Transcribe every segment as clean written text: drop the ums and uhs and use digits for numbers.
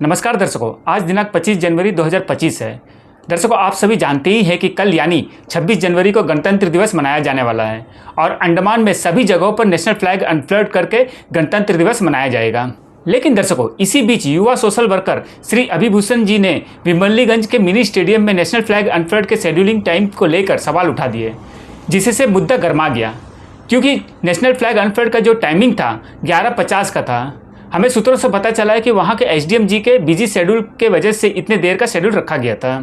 नमस्कार दर्शकों, आज दिनांक 25 जनवरी 2025 है। दर्शकों, आप सभी जानते ही हैं कि कल यानी 26 जनवरी को गणतंत्र दिवस मनाया जाने वाला है और अंडमान में सभी जगहों पर नेशनल फ्लैग अनफ्लर्ड करके गणतंत्र दिवस मनाया जाएगा। लेकिन दर्शकों, इसी बीच युवा सोशल वर्कर श्री अभिभूषण जी ने विमलीगंज के मिनी स्टेडियम में नेशनल फ्लैग अनफ्लर्ड के शेड्यूलिंग टाइम को लेकर सवाल उठा दिए, जिससे मुद्दा गर्मा गया। क्योंकि नेशनल फ्लैग अनफ्लर्ड का जो टाइमिंग था 11:50 का था। हमें सूत्रों से पता चला है कि वहाँ के एसडीएम जी के बिजी शेड्यूल के वजह से इतने देर का शेड्यूल रखा गया था।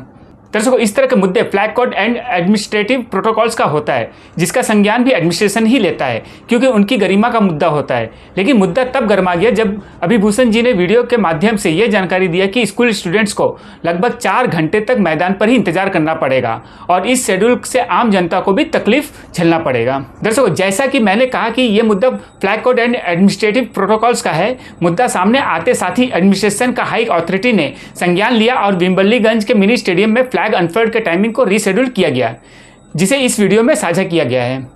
दर्शकों, इस तरह के मुद्दे flag code and administrative protocols का होता है, जिसका संज्ञान भी एडमिनिस्ट्रेशन ही लेता है, क्योंकि उनकी गरिमा का मुद्दा होता है। लेकिन मुद्दा तब गर्मा गया जब अभिभूषण जी ने वीडियो के माध्यम से ये जानकारी दिया कि स्कूल स्टूडेंट्स को लगभग 4 घंटे तक मैदान पर ही इंतजार करना पड़ेगा और इस शेड्यूल से आम जनता को भी तकलीफ झेलना पड़ेगा। दर्शकों, जैसा कि मैंने कहा कि ये मुद्दा flag code and administrative protocols का है, मुद्दा सामने आते साथ ही एडमिनिस्ट्रेशन का हाई अथॉरिटी ने संज्ञान लिया और विमलीगंज के मिनी स्टेडियम में फ्लैग अनफ्लर्ड के टाइमिंग को रीशेड्यूल किया गया, जिसे इस वीडियो में साझा किया गया है।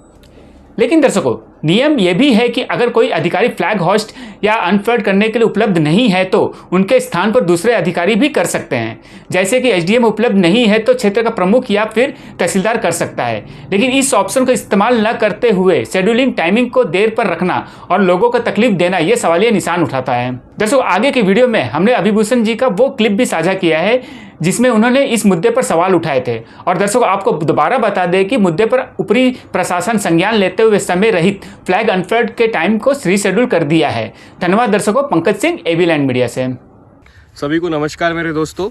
लेकिन दर्शकों, नियम यह भी है कि अगर कोई अधिकारी फ्लैग होस्ट या अनफ्लर्ड करने के लिए उपलब्ध नहीं है तो उनके स्थान पर दूसरे अधिकारी भी कर सकते हैं। जैसे कि एसडीएम उपलब्ध नहीं है तो क्षेत्र का प्रमुख या फिर तहसीलदार कर सकता है। लेकिन इस ऑप्शन को इस्तेमाल न करते हुए शेड्यूलिंग टाइमिंग को देर पर रखना और लोगों को तकलीफ देना, यह सवालिया निशान उठाता है। दर्शकों, आगे की वीडियो में हमने अभिभूषण जी का वो क्लिप भी साझा किया है जिसमें उन्होंने इस मुद्दे पर सवाल उठाए थे। और दर्शकों, आपको दोबारा बता दें कि मुद्दे पर ऊपरी प्रशासन संज्ञान लेते हुए समय रहित फ्लैग अनफ्लर्ड के टाइम को रीशेड्यूल कर दिया है। धन्यवाद दर्शकों। Pankaj Singh, AB land media से। सभी को नमस्कार मेरे दोस्तों।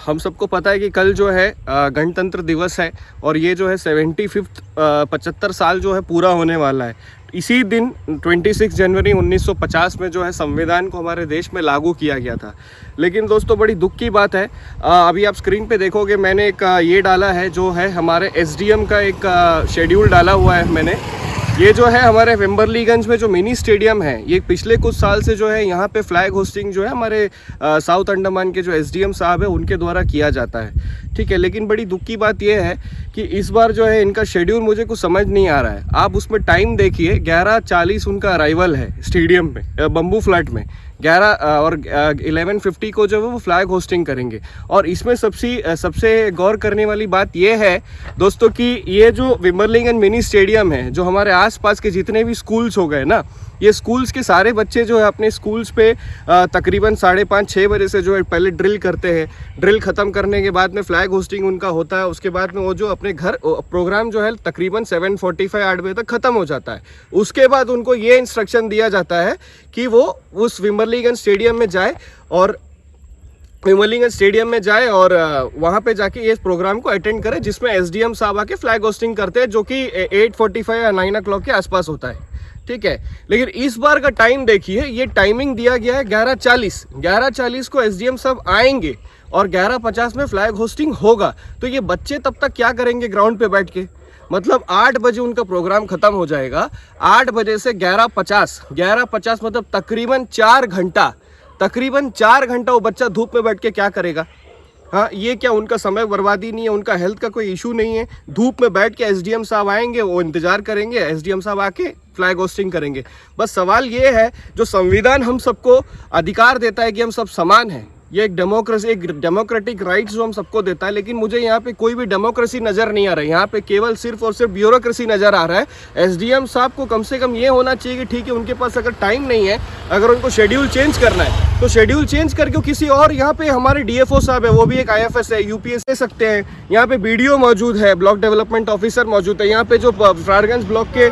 हम सबको पता है कि कल जो है गणतंत्र दिवस है और ये जो है 75 साल जो है पूरा होने वाला है। इसी दिन 26 जनवरी 1950 में जो है संविधान को हमारे देश में लागू किया गया था। लेकिन दोस्तों, बड़ी दुख की बात है, अभी आप स्क्रीन पे देखोगे मैंने एक ये डाला है जो है हमारे एसडीएम का एक शेड्यूल डाला हुआ है मैंने। ये जो है हमारे विमलीगंज में जो मिनी स्टेडियम है, ये पिछले कुछ साल से जो है यहाँ पे फ्लैग होस्टिंग जो है हमारे साउथ अंडमान के जो एसडीएम साहब है उनके द्वारा किया जाता है। ठीक है, लेकिन बड़ी दुख की बात यह है कि इस बार जो है इनका शेड्यूल मुझे कुछ समझ नहीं आ रहा है। आप उसमें टाइम देखिए, 11:40 उनका अराइवल है स्टेडियम में, बम्बू फ्लैट में 11 और 11:50 को जो है वो फ्लैग होस्टिंग करेंगे। और इसमें सबसे गौर करने वाली बात यह है दोस्तों कि ये जो विमलीगंज मिनी स्टेडियम है, जो हमारे आसपास के जितने भी स्कूल्स हो गए ना, ये स्कूल्स के सारे बच्चे जो है अपने स्कूल्स पे तकरीबन 5:30-6 बजे से जो है पहले ड्रिल करते हैं। ड्रिल ख़त्म करने के बाद में फ्लैग होस्टिंग उनका होता है। उसके बाद में वो जो अपने घर प्रोग्राम जो है तकरीबन 7:45-8 बजे तक ख़त्म हो जाता है। उसके बाद उनको ये इंस्ट्रक्शन दिया जाता है कि वो उस विमलीगंज स्टेडियम में जाए और वहाँ पे जाके ये प्रोग्राम को अटेंड करें, जिसमें एसडीएम साहब आके फ्लैग होस्टिंग करते हैं, जो कि 8:45 या 9 o'clock के आसपास होता है। ठीक है, लेकिन इस बार का टाइम देखिए, ये टाइमिंग दिया गया है 11:40 को एसडीएम साहब आएंगे और 11:50 में फ्लैग होस्टिंग होगा। तो ये बच्चे तब तक क्या करेंगे ग्राउंड पे बैठ के? मतलब 8 बजे उनका प्रोग्राम खत्म हो जाएगा। 8 बजे से 11:50 मतलब तकरीबन 4 घंटा वो बच्चा धूप में बैठ के क्या करेगा? हाँ, ये क्या उनका समय बर्बादी नहीं है? उनका हेल्थ का कोई इशू नहीं है? धूप में बैठ के एसडीएम साहब आएंगे, वो इंतजार करेंगे, एसडीएम साहब आके फ्लैग होस्टिंग करेंगे। बस सवाल ये है, जो संविधान हम सबको अधिकार देता है कि हम सब समान हैं, ये एक डेमोक्रेटिक राइट्स जो हम सबको देता है, लेकिन मुझे यहाँ पे कोई भी डेमोक्रेसी नज़र नहीं आ रहा है। यहाँ पे केवल सिर्फ और सिर्फ ब्यूरोक्रेसी नज़र आ रहा है। एसडीएम साहब को कम से कम ये होना चाहिए कि ठीक है, उनके पास अगर टाइम नहीं है, अगर उनको शेड्यूल चेंज करना है तो शेड्यूल चेंज करके किसी और, यहाँ पे हमारे डीएफओ साहब है, वो भी एक आईएफएस है, यूपीएस दे सकते हैं। यहाँ पे बीडीओ मौजूद है, ब्लॉक डेवलपमेंट ऑफिसर मौजूद है, यहाँ पे जो फ्रारगंज ब्लॉक के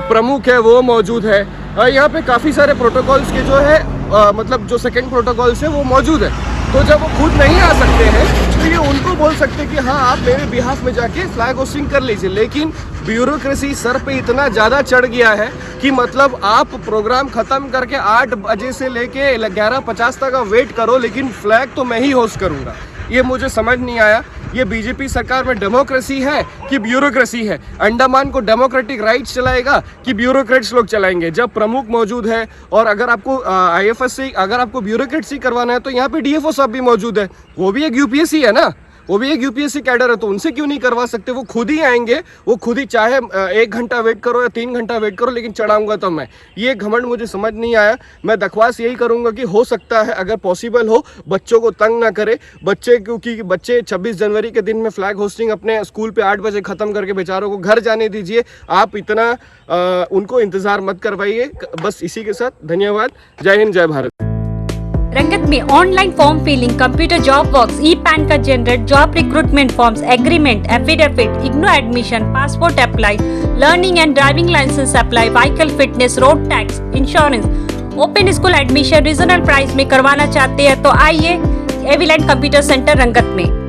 प्रमुख है वो मौजूद है। यहाँ पे काफ़ी सारे प्रोटोकॉल्स के जो है मतलब जो सेकेंड प्रोटोकॉल्स है वो मौजूद है। तो जब वो खुद नहीं आ सकते हैं तो ये उनको बोल सकते हैं कि हाँ, आप मेरे बिहाफ में जाके फ्लैग होस्टिंग कर लीजिए। लेकिन ब्यूरोक्रेसी सर पे इतना ज़्यादा चढ़ गया है कि मतलब आप प्रोग्राम ख़त्म करके 8 बजे से लेके 11:50 तक वेट करो, लेकिन फ्लैग तो मैं ही होस्ट करूँगा। ये मुझे समझ नहीं आया, ये बीजेपी सरकार में डेमोक्रेसी है कि ब्यूरोक्रेसी है? अंडमान को डेमोक्रेटिक राइट्स चलाएगा कि ब्यूरोक्रेट्स लोग चलाएंगे? जब प्रमुख मौजूद है और अगर आपको आईएफएस से अगर आपको ब्यूरोक्रेसी करवाना है तो यहाँ पे डीएफओ साहब भी मौजूद है, वो भी एक यूपीएससी है ना, वो भी एक यूपीएससी कैडर है, तो उनसे क्यों नहीं करवा सकते? वो खुद ही आएंगे, वो खुद ही, चाहे 1 घंटा वेट करो या 3 घंटा वेट करो, लेकिन चढ़ाऊंगा तो मैं। ये घमंड मुझे समझ नहीं आया। मैं दरख्वास्त यही करूंगा कि हो सकता है अगर पॉसिबल हो बच्चों को तंग ना करे बच्चे, क्योंकि बच्चे 26 जनवरी के दिन में फ्लैग होस्टिंग अपने स्कूल पे 8 बजे खत्म करके बेचारों को घर जाने दीजिए। आप इतना उनको इंतजार मत करवाइए। बस इसी के साथ धन्यवाद। जय हिंद, जय भारत। रंगत में online form filling, computer job works, e PAN card generate, job recruitment forms, agreement, affidavit, IGNOU admission, passport apply, learning and driving licence apply, vehicle fitness, road tax, insurance, open school admission regional price में करवाना चाहते हैं तो आइए एविलेंट computer centre रंगत में।